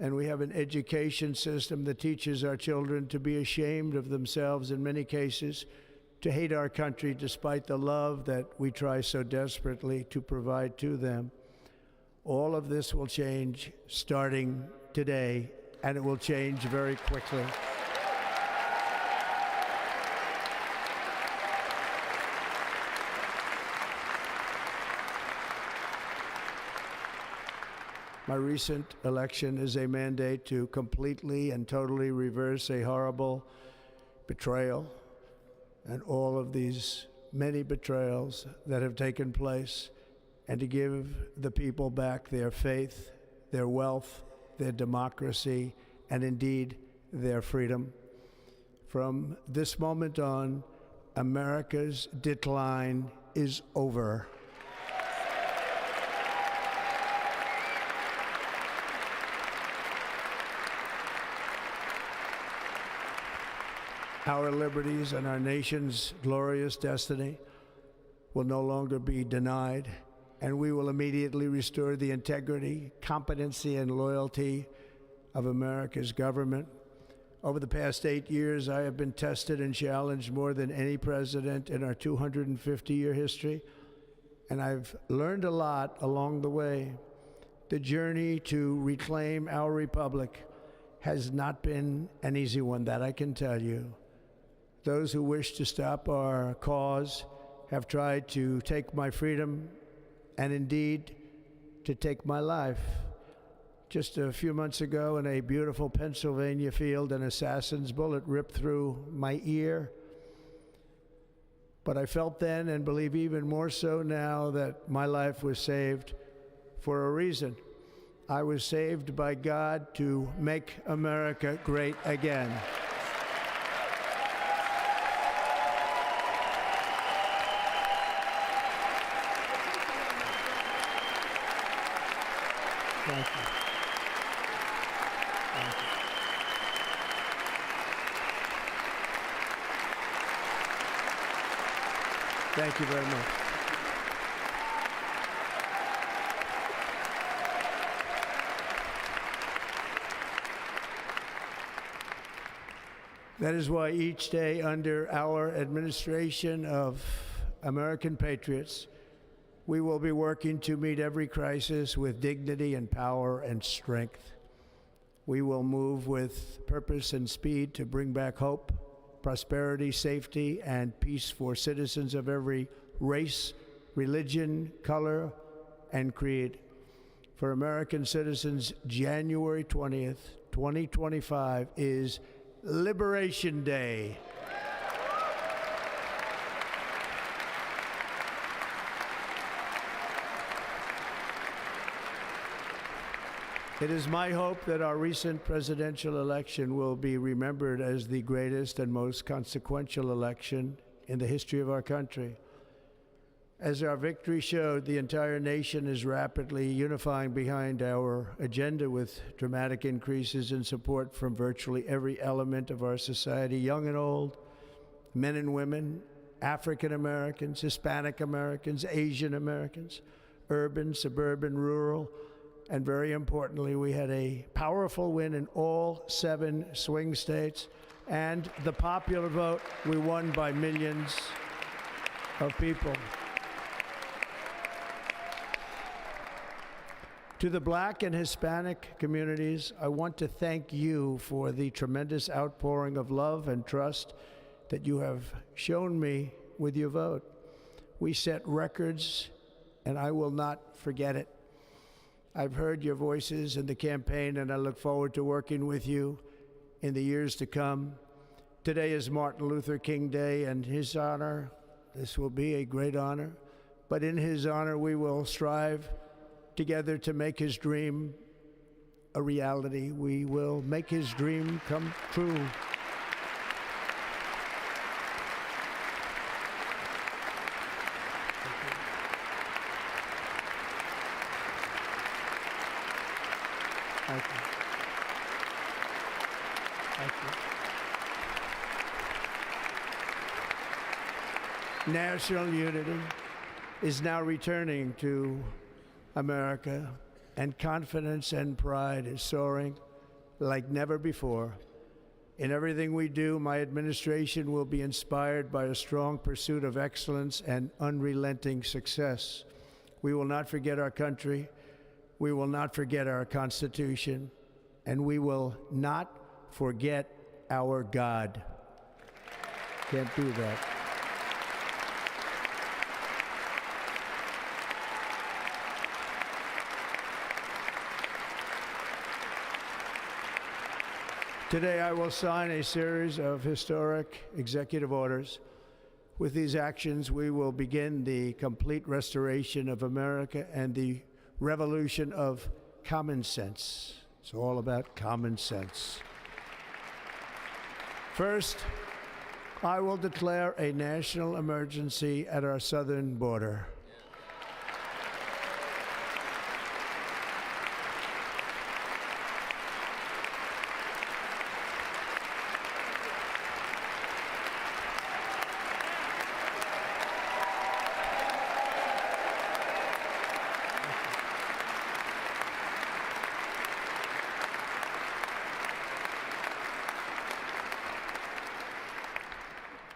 And we have an education system that teaches our children to be ashamed of themselves in many cases, to hate our country despite the love that we try so desperately to provide to them. All of this will change starting today, and it will change very quickly. My recent election is a mandate to completely and totally reverse a horrible betrayal and all of these many betrayals that have taken place, and to give the people back their faith, their wealth, their democracy, and indeed their freedom. From this moment on, America's decline is over. Our liberties and our nation's glorious destiny will no longer be denied, and we will immediately restore the integrity, competency, and loyalty of America's government. Over the past 8 years, I have been tested and challenged more than any president in our 250-year history, and I've learned a lot along the way. The journey to reclaim our republic has not been an easy one, that I can tell you. Those who wish to stop our cause have tried to take my freedom and indeed to take my life. Just a few months ago in a beautiful Pennsylvania field, an assassin's bullet ripped through my ear. But I felt then, and believe even more so now, that my life was saved for a reason. I was saved by God to make America great again. Thank you. Thank you. Thank you very much. That is why each day under our administration of American patriots, we will be working to meet every crisis with dignity and power and strength. We will move with purpose and speed to bring back hope, prosperity, safety, and peace for citizens of every race, religion, color, and creed. For American citizens, January 20th, 2025 is Liberation Day. It is my hope that our recent presidential election will be remembered as the greatest and most consequential election in the history of our country. As our victory showed, the entire nation is rapidly unifying behind our agenda with dramatic increases in support from virtually every element of our society, young and old, men and women, African Americans, Hispanic Americans, Asian Americans, urban, suburban, rural, and very importantly, we had a powerful win in all 7 swing states, and the popular vote, we won by millions of people. To the Black and Hispanic communities, I want to thank you for the tremendous outpouring of love and trust that you have shown me with your vote. We set records, and I will not forget it. I've heard your voices in the campaign, and I look forward to working with you in the years to come. Today is Martin Luther King Day, and his honor, this will be a great honor, but in his honor, we will strive together to make his dream a reality. We will make his dream come true. Thank you. Thank you. National unity is now returning to America, and confidence and pride is soaring. like never before. In everything we do, my administration will be inspired by a strong pursuit of excellence and unrelenting success. We will not forget our country, we will not forget our Constitution, and we will not forget our God. Can't do that. Today, I will sign a series of historic executive orders. With these actions, we will begin the complete restoration of America and the revolution of common sense. It's all about common sense. First, I will declare a national emergency at our southern border.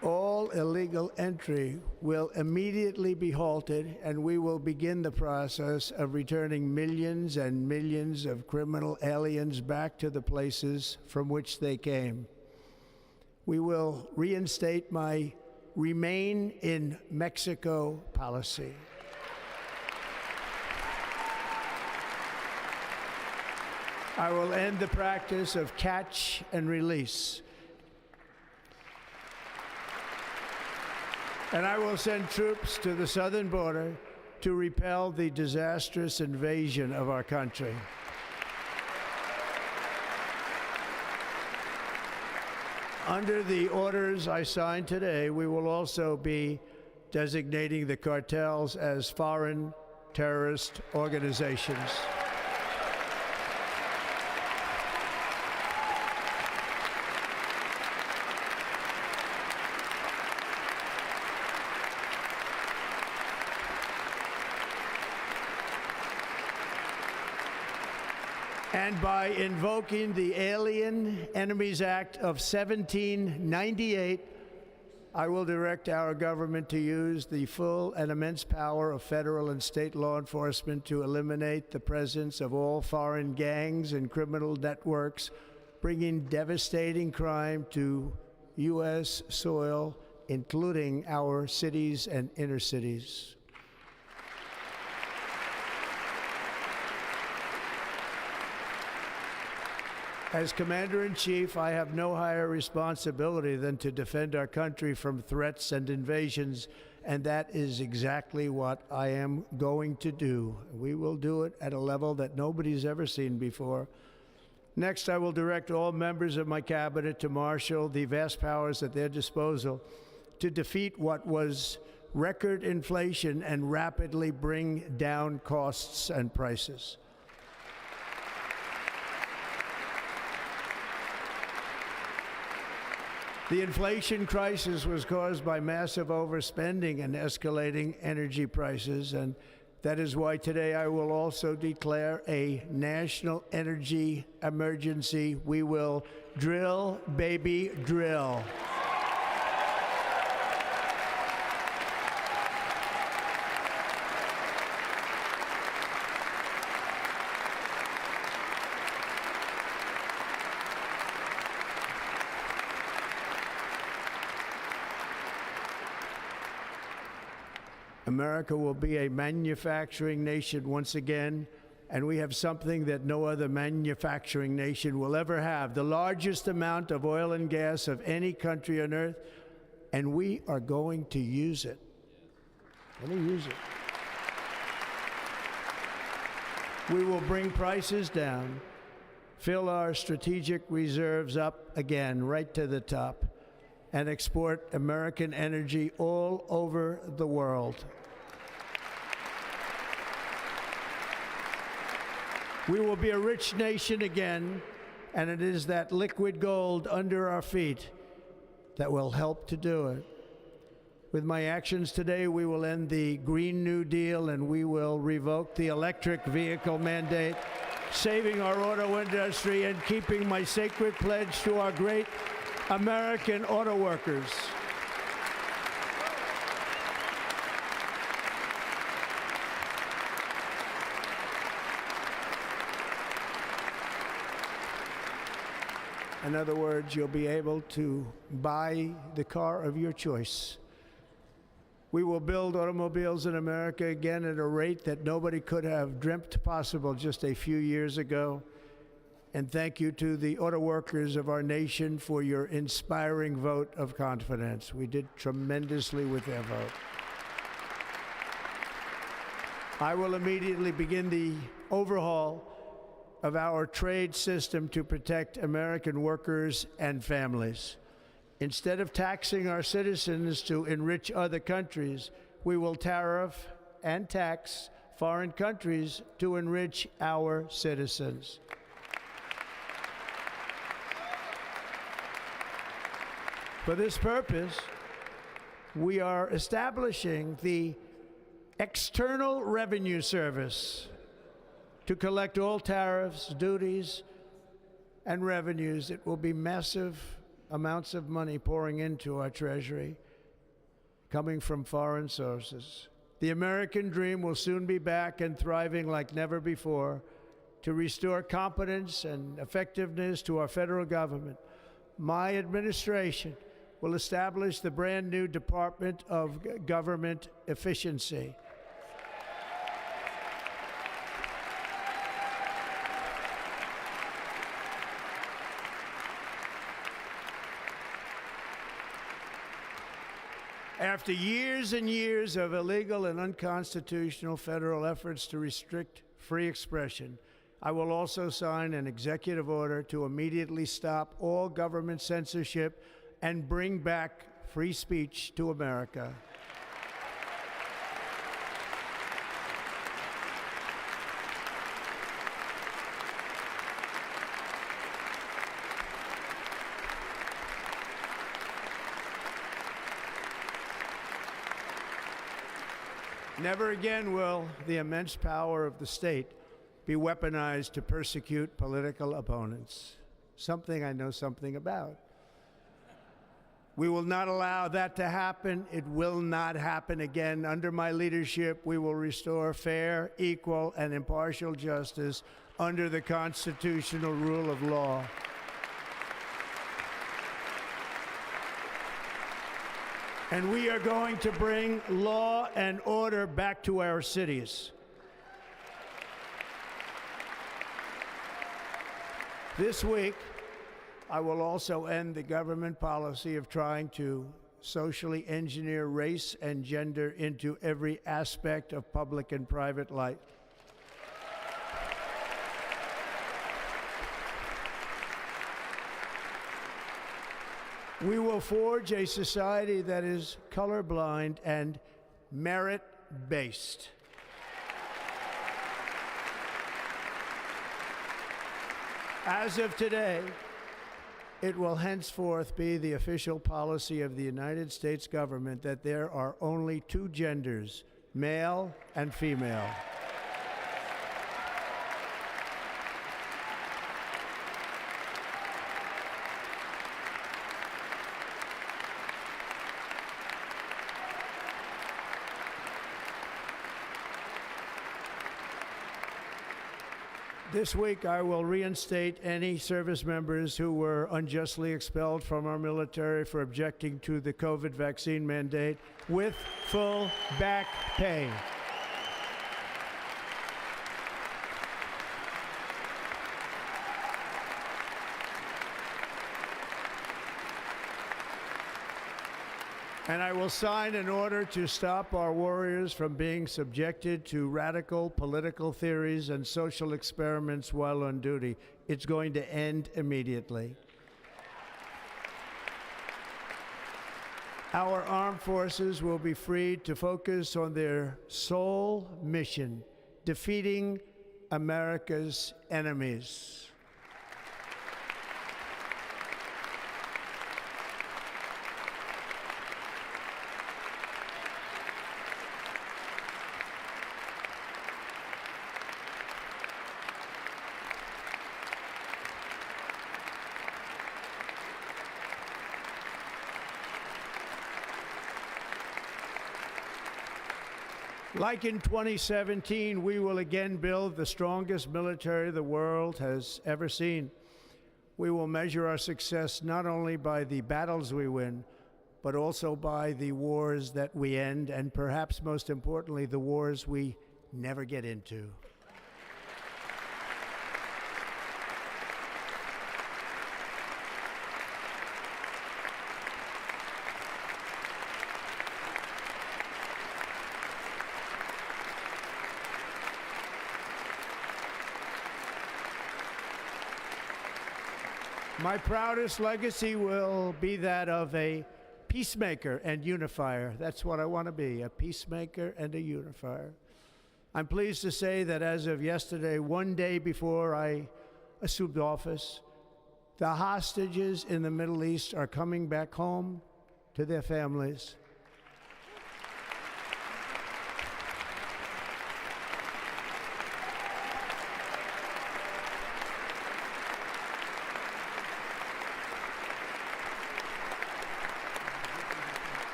All illegal entry will immediately be halted, and we will begin the process of returning millions and millions of criminal aliens back to the places from which they came. We will reinstate my Remain in Mexico policy. I will end the practice of catch and release. And I will send troops to the southern border to repel the disastrous invasion of our country. Under the orders I signed today, we will also be designating the cartels as foreign terrorist organizations. And by invoking the Alien Enemies Act of 1798, I will direct our government to use the full and immense power of federal and state law enforcement to eliminate the presence of all foreign gangs and criminal networks, bringing devastating crime to U.S. soil, including our cities and inner cities. As Commander-in-Chief, I have no higher responsibility than to defend our country from threats and invasions, and that is exactly what I am going to do. We will do it at a level that nobody's ever seen before. Next, I will direct all members of my cabinet to marshal the vast powers at their disposal to defeat what was record inflation and rapidly bring down costs and prices. The inflation crisis was caused by massive overspending and escalating energy prices, and that is why today I will also declare a national energy emergency. We will drill, baby, drill. America will be a manufacturing nation once again, and we have something that no other manufacturing nation will ever have, the largest amount of oil and gas of any country on earth, and we are going to use it. We will bring prices down, fill our strategic reserves up again, right to the top, and export American energy all over the world. We will be a rich nation again, and it is that liquid gold under our feet that will help to do it. With my actions today, we will end the Green New Deal, and we will revoke the electric vehicle mandate. saving our auto industry, and keeping my sacred pledge to our great American auto workers. In other words, you'll be able to buy the car of your choice. We will build automobiles in America again at a rate that nobody could have dreamt possible just a few years ago. And thank you to the auto workers of our nation for your inspiring vote of confidence. We did tremendously with their vote. I will immediately begin the overhaul of our trade system to protect American workers and families. Instead of taxing our citizens to enrich other countries, we will tariff and tax foreign countries to enrich our citizens. For this purpose, we are establishing the External Revenue Service to collect all tariffs, duties, and revenues. It will be massive amounts of money pouring into our treasury, coming from foreign sources. The American dream will soon be back and thriving like never before. To restore competence and effectiveness to our federal government, my administration will establish the brand new Department of Government Efficiency. After years and years of illegal and unconstitutional federal efforts to restrict free expression, I will also sign an executive order to immediately stop all government censorship and bring back free speech to America. Never again will the immense power of the state be weaponized to persecute political opponents, something I know something about. We will not allow that to happen. It will not happen again. Under my leadership, we will restore fair, equal, and impartial justice under the constitutional rule of law. And we are going to bring law and order back to our cities. This week, I will also end the government policy of trying to socially engineer race and gender into every aspect of public and private life. We will forge a society that is colorblind and merit-based. As of today, it will henceforth be the official policy of the United States government that there are only two genders, male and female. This week, I will reinstate any service members who were unjustly expelled from our military for objecting to the COVID vaccine mandate with full back pay. And I will sign an order to stop our warriors from being subjected to radical political theories and social experiments while on duty. It's going to end immediately. Our armed forces will be freed to focus on their sole mission, defeating America's enemies. Like in 2017, we will again build the strongest military the world has ever seen. We will measure our success not only by the battles we win, but also by the wars that we end, and perhaps most importantly, the wars we never get into. My proudest legacy will be that of a peacemaker and unifier. That's what I want to be, a peacemaker and a unifier. I'm pleased to say that as of yesterday, one day before I assumed office, the hostages in the Middle East are coming back home to their families.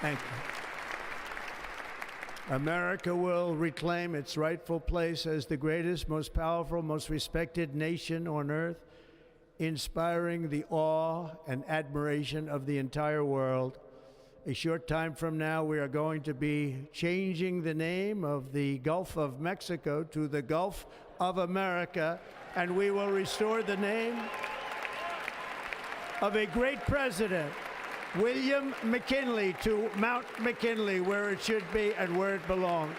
Thank you. America will reclaim its rightful place as the greatest, most powerful, most respected nation on earth, inspiring the awe and admiration of the entire world. A short time from now, we are going to be changing the name of the Gulf of Mexico to the Gulf of America, and we will restore the name of a great president, William McKinley, to Mount McKinley, where it should be and where it belongs.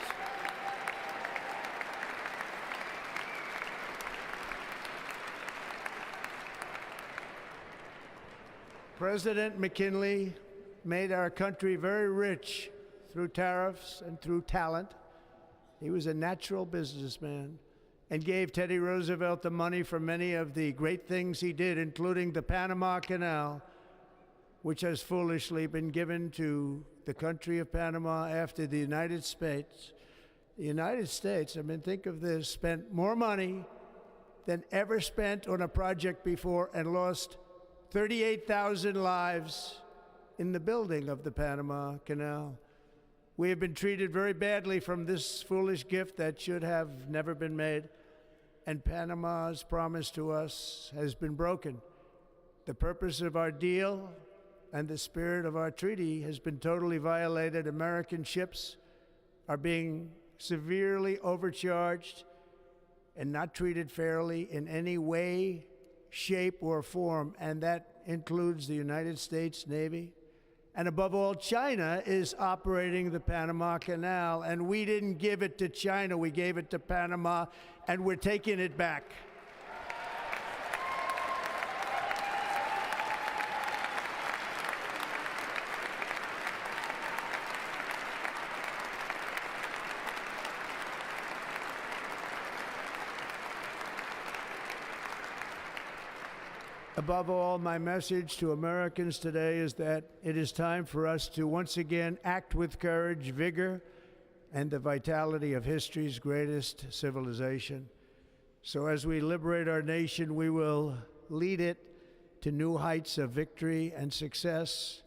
President McKinley made our country very rich through tariffs and through talent. He was a natural businessman and gave Teddy Roosevelt the money for many of the great things he did, including the Panama Canal, which has foolishly been given to the country of Panama after the United States. The United States, I mean, think of this, spent more money than ever spent on a project before and lost 38,000 lives in the building of the Panama Canal. We have been treated very badly from this foolish gift that should have never been made, and Panama's promise to us has been broken. The purpose of our deal and the spirit of our treaty has been totally violated. American ships are being severely overcharged and not treated fairly in any way, shape, or form, and that includes the United States Navy. And above all, China is operating the Panama Canal, and we didn't give it to China, we gave it to Panama, and we're taking it back. Above all, my message to Americans today is that it is time for us to once again act with courage, vigor, and the vitality of history's greatest civilization. So as we liberate our nation, we will lead it to new heights of victory and success.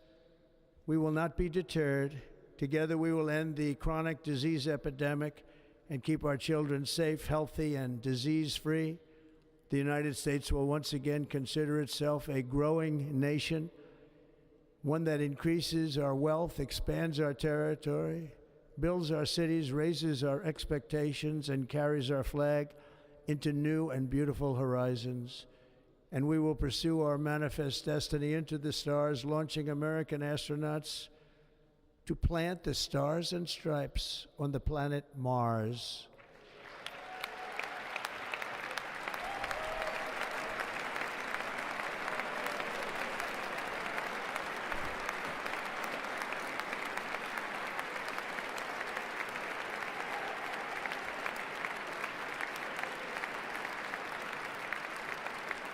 We will not be deterred. Together we will end the chronic disease epidemic and keep our children safe, healthy, and disease-free. The United States will once again consider itself a growing nation, one that increases our wealth, expands our territory, builds our cities, raises our expectations, and carries our flag into new and beautiful horizons. And we will pursue our manifest destiny into the stars, launching American astronauts to plant the stars and stripes on the planet Mars.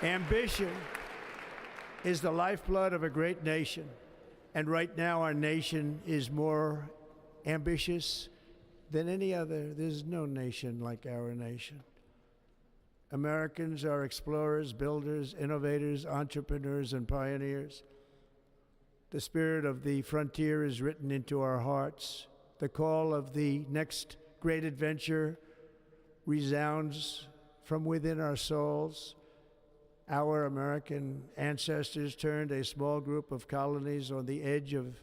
Ambition is the lifeblood of a great nation, and right now our nation is more ambitious than any other. There's no nation like our nation. Americans are explorers, builders, innovators, entrepreneurs, and pioneers. The spirit of the frontier is written into our hearts. The call of the next great adventure resounds from within our souls. Our American ancestors turned a small group of colonies on the edge of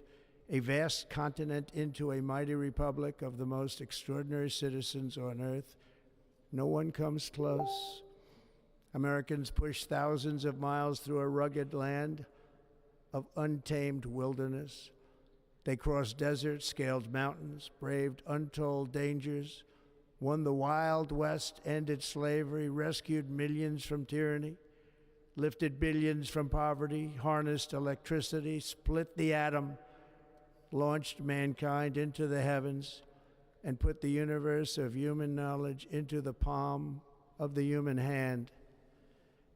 a vast continent into a mighty republic of the most extraordinary citizens on earth. No one comes close. Americans pushed thousands of miles through a rugged land of untamed wilderness. They crossed deserts, scaled mountains, braved untold dangers, won the Wild West, ended slavery, rescued millions from tyranny, lifted billions from poverty, harnessed electricity, split the atom, launched mankind into the heavens, and put the universe of human knowledge into the palm of the human hand.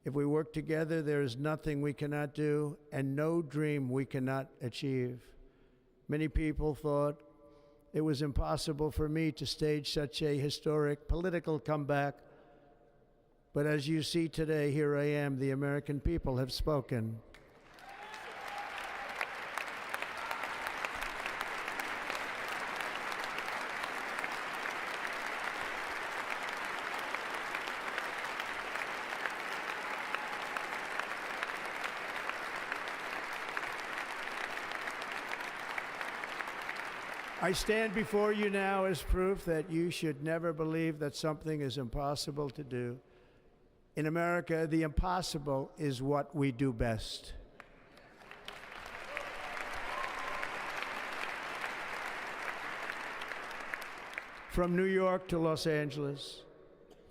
If we work together, there is nothing we cannot do and no dream we cannot achieve. Many people thought it was impossible for me to stage such a historic political comeback. But as you see today, here I am. The American people have spoken. I stand before you now as proof that you should never believe that something is impossible to do. In America, the impossible is what we do best. From New York to Los Angeles,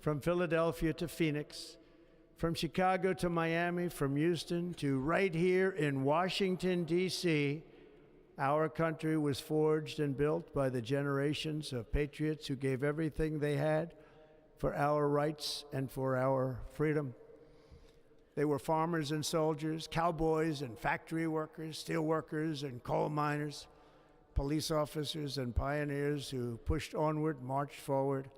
from Philadelphia to Phoenix, from Chicago to Miami, from Houston to right here in Washington, D.C., our country was forged and built by the generations of patriots who gave everything they had for our rights and for our freedom. They were farmers and soldiers, cowboys and factory workers, steel workers and coal miners, police officers and pioneers who pushed onward, marched forward,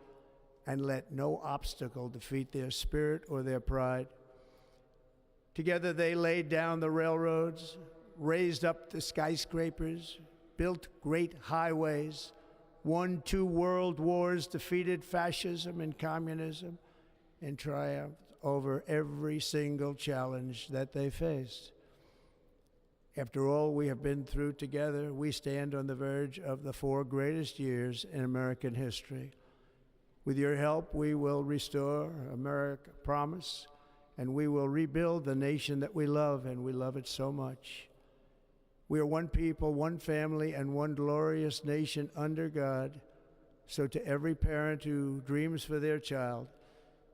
and let no obstacle defeat their spirit or their pride. Together they laid down the railroads, raised up the skyscrapers, built great highways, won 2 world wars, defeated fascism and communism, and triumphed over every single challenge that they faced. After all we have been through together, we stand on the verge of the 4 greatest years in American history. With your help, we will restore America, promise, and we will rebuild the nation that we love, and we love it so much. We are one people, one family, and one glorious nation under God. So to every parent who dreams for their child,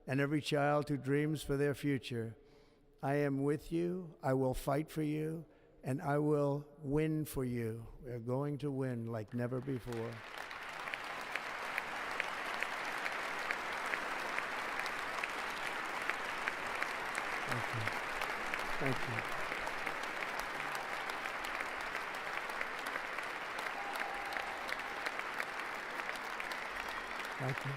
and every child who dreams for their future, I am with you, I will fight for you, and I will win for you. We are going to win like never before. Thank you. Thank you. Thank you.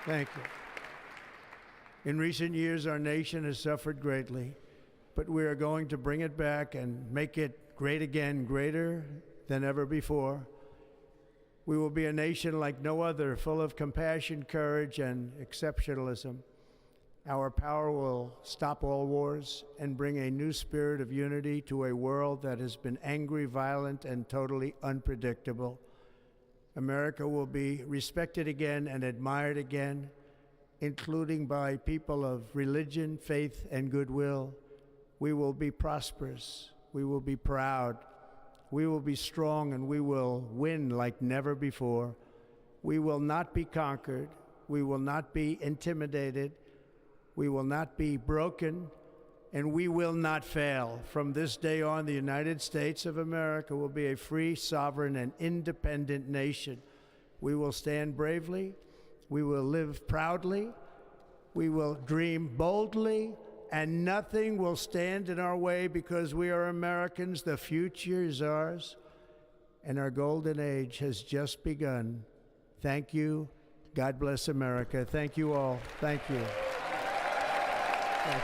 Thank you. In recent years, our nation has suffered greatly, but we are going to bring it back and make it great again, greater than ever before. We will be a nation like no other, full of compassion, courage, and exceptionalism. Our power will stop all wars and bring a new spirit of unity to a world that has been angry, violent, and totally unpredictable. America will be respected again and admired again, including by people of religion, faith, and goodwill. We will be prosperous. We will be proud. We will be strong, and we will win like never before. We will not be conquered. We will not be intimidated. We will not be broken, and we will not fail. From this day on, the United States of America will be a free, sovereign, and independent nation. We will stand bravely. We will live proudly. We will dream boldly, and nothing will stand in our way because we are Americans. The future is ours, and our golden age has just begun. Thank you. God bless America. Thank you all. Thank you. Thank you.